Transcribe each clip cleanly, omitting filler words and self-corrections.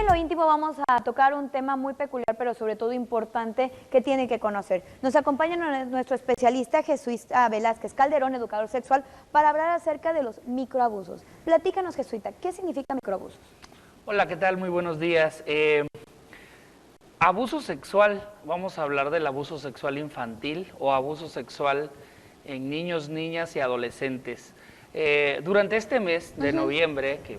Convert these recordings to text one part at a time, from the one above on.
en lo íntimo vamos a tocar un tema muy peculiar, pero sobre todo importante, que tienen que conocer. Nos acompaña nuestro especialista Jesuita Velázquez Calderón, educador sexual, para hablar acerca de los microabusos. Platícanos, Jesuita, ¿qué significa microabusos? Hola, ¿qué tal? Muy buenos días. Abuso sexual, vamos a hablar del abuso sexual infantil o abuso sexual en niños, niñas y adolescentes. Durante este mes de noviembre, que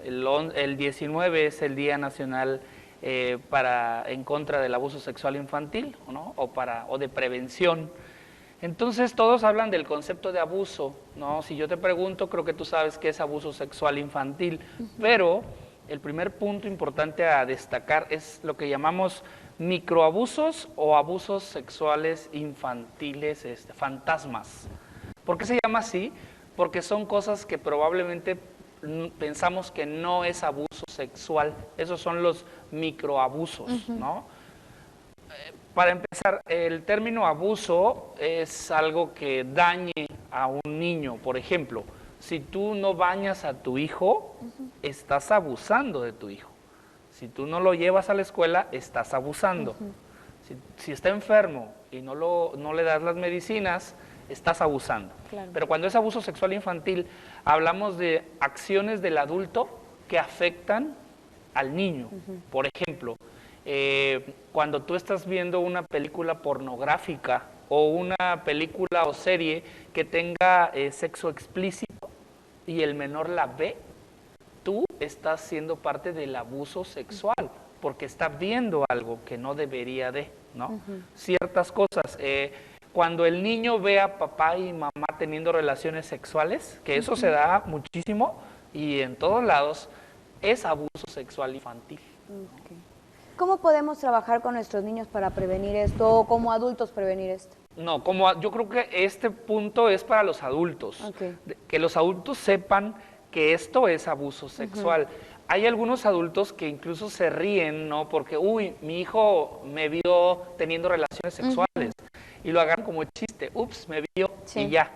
el 19 es el Día Nacional en contra del abuso sexual infantil, ¿no? o de prevención. Entonces todos hablan del concepto de abuso, ¿no? Si yo te pregunto, creo que tú sabes qué es abuso sexual infantil, pero el primer punto importante a destacar es lo que llamamos microabusos o abusos sexuales infantiles, fantasmas. ¿Por qué se llama así? Porque son cosas que probablemente pensamos que no es abuso sexual. Esos son los microabusos, ¿no? Para empezar, el término abuso es algo que dañe a un niño. Por ejemplo, si tú no bañas a tu hijo, estás abusando de tu hijo. Si tú no lo llevas a la escuela, estás abusando. Si está enfermo y no le das las medicinas, estás abusando. Claro. Pero cuando es abuso sexual infantil, hablamos de acciones del adulto que afectan al niño. Por ejemplo, cuando tú estás viendo una película pornográfica o una película o serie que tenga sexo explícito y el menor la ve, tú estás siendo parte del abuso sexual, porque está viendo algo que no debería de, ¿no? Ciertas cosas. Cuando el niño ve a papá y mamá teniendo relaciones sexuales, que eso se da muchísimo y en todos lados, es abuso sexual infantil. ¿Cómo podemos trabajar con nuestros niños para prevenir esto o como adultos prevenir esto? No, yo creo que este punto es para los adultos, que los adultos sepan que esto es abuso sexual. Hay algunos adultos que incluso se ríen, ¿no? Porque, uy, mi hijo me vio teniendo relaciones sexuales y lo agarran como chiste, ups, me vio y ya.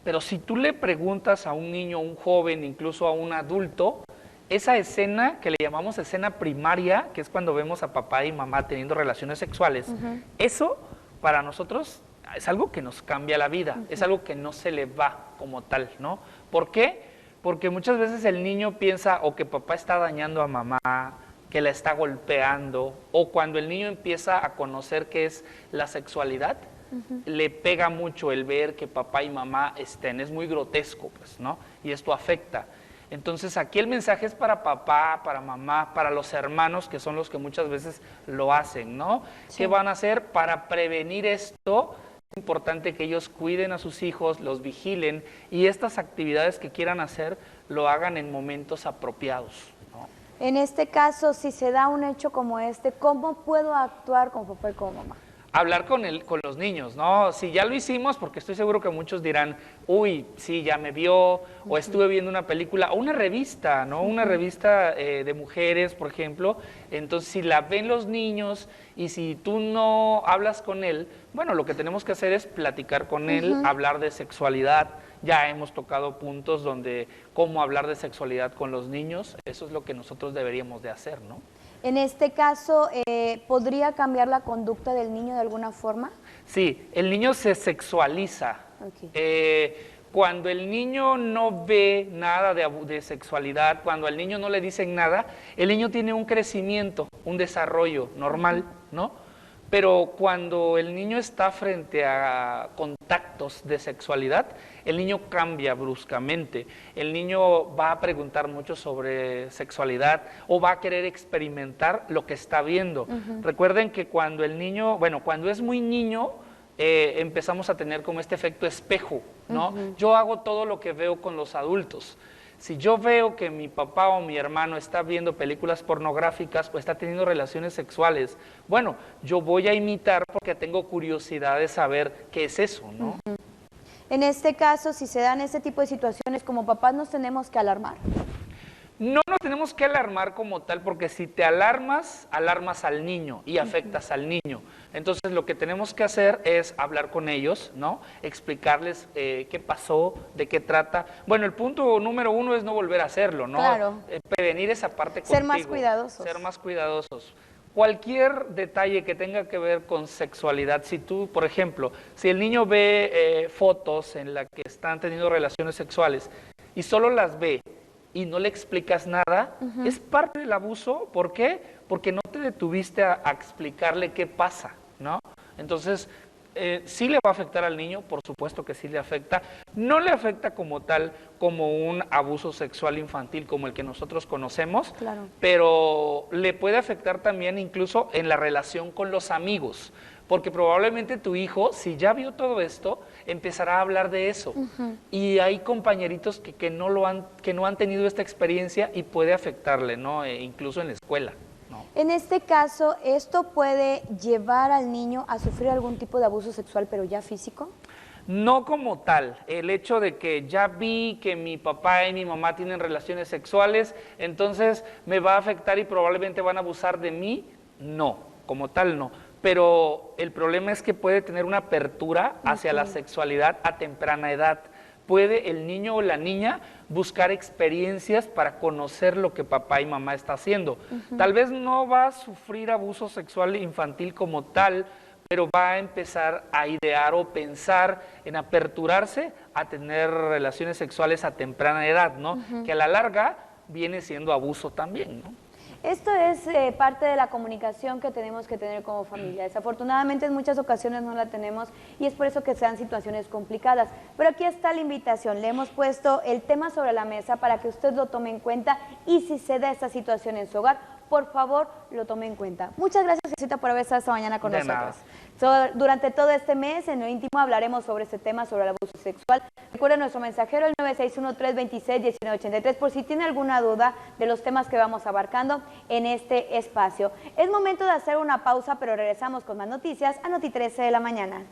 Pero si tú le preguntas a un niño, a un joven, incluso a un adulto, esa escena que le llamamos escena primaria, que es cuando vemos a papá y mamá teniendo relaciones sexuales, eso para nosotros es algo que nos cambia la vida, es algo que no se le va como tal, ¿no? ¿Por qué? Porque muchas veces el niño piensa o que papá está dañando a mamá, que la está golpeando, o cuando el niño empieza a conocer qué es la sexualidad, le pega mucho el ver que papá y mamá estén, es muy grotesco, pues, ¿no? Y esto afecta. Entonces aquí el mensaje es para papá, para mamá, para los hermanos, que son los que muchas veces lo hacen, ¿no? ¿Qué van a hacer para prevenir esto? Es importante que ellos cuiden a sus hijos, los vigilen y estas actividades que quieran hacer lo hagan en momentos apropiados, ¿no? En este caso, si se da un hecho como este, ¿cómo puedo actuar como papá y como mamá? Hablar con los niños, ¿no? Si ya lo hicimos, porque estoy seguro que muchos dirán, uy, sí, ya me vio, o estuve viendo una película, o una revista, ¿no? Una revista de mujeres, por ejemplo. Entonces, si la ven los niños y si tú no hablas con él, bueno, lo que tenemos que hacer es platicar con él, hablar de sexualidad. Ya hemos tocado puntos donde cómo hablar de sexualidad con los niños, eso es lo que nosotros deberíamos de hacer, ¿no? En este caso, ¿podría cambiar la conducta del niño de alguna forma? Sí, el niño se sexualiza. Cuando el niño no ve nada de sexualidad, cuando al niño no le dicen nada, el niño tiene un crecimiento, un desarrollo normal, ¿no? Pero cuando el niño está frente a contactos de sexualidad, el niño cambia bruscamente. El niño va a preguntar mucho sobre sexualidad o va a querer experimentar lo que está viendo. Recuerden que cuando el niño, bueno, cuando es muy niño, empezamos a tener como este efecto espejo, ¿no? Yo hago todo lo que veo con los adultos. Si yo veo que mi papá o mi hermano está viendo películas pornográficas o está teniendo relaciones sexuales, bueno, yo voy a imitar porque tengo curiosidad de saber qué es eso, ¿no? En este caso, si se dan este tipo de situaciones, como papás nos tenemos que alarmar. No nos tenemos que alarmar como tal, porque si te alarmas, alarmas al niño y afectas al niño. Entonces lo que tenemos que hacer es hablar con ellos, ¿no? Explicarles qué pasó, de qué trata. Bueno, el punto número 1 es no volver a hacerlo, ¿no? Claro. Prevenir esa parte contigo. Ser más cuidadosos. Ser más cuidadosos. Cualquier detalle que tenga que ver con sexualidad, si tú, por ejemplo, si el niño ve fotos en las que están teniendo relaciones sexuales y solo las ve y no le explicas nada, es parte del abuso. ¿Por qué? Porque no te detuviste a explicarle qué pasa, ¿no? Entonces, sí le va a afectar al niño, por supuesto que sí le afecta. No le afecta como tal, como un abuso sexual infantil como el que nosotros conocemos, claro, pero le puede afectar también incluso en la relación con los amigos, porque probablemente tu hijo, si ya vio todo esto, empezará a hablar de eso. Y hay compañeritos que no han tenido esta experiencia y puede afectarle, ¿no? Incluso en la escuela. ¿No? En este caso, ¿esto puede llevar al niño a sufrir algún tipo de abuso sexual, pero ya físico? No como tal. El hecho de que ya vi que mi papá y mi mamá tienen relaciones sexuales, entonces me va a afectar y probablemente van a abusar de mí, no, como tal no. Pero el problema es que puede tener una apertura hacia la sexualidad a temprana edad. Puede el niño o la niña buscar experiencias para conocer lo que papá y mamá está haciendo. Tal vez no va a sufrir abuso sexual infantil como tal, pero va a empezar a idear o pensar en aperturarse a tener relaciones sexuales a temprana edad, ¿no? Que a la larga viene siendo abuso también, ¿no? Esto es parte de la comunicación que tenemos que tener como familia. Desafortunadamente en muchas ocasiones no la tenemos y es por eso que se dan situaciones complicadas. Pero aquí está la invitación, le hemos puesto el tema sobre la mesa para que usted lo tome en cuenta y si se da esta situación en su hogar, por favor, lo tome en cuenta. Muchas gracias, Jesuita, por haber estado esta mañana con nosotros. Durante todo este mes, en lo íntimo, hablaremos sobre este tema, sobre el abuso sexual. Recuerden nuestro mensajero, el 961-326-1983, por si tiene alguna duda de los temas que vamos abarcando en este espacio. Es momento de hacer una pausa, pero regresamos con más noticias a Noti 13 de la mañana.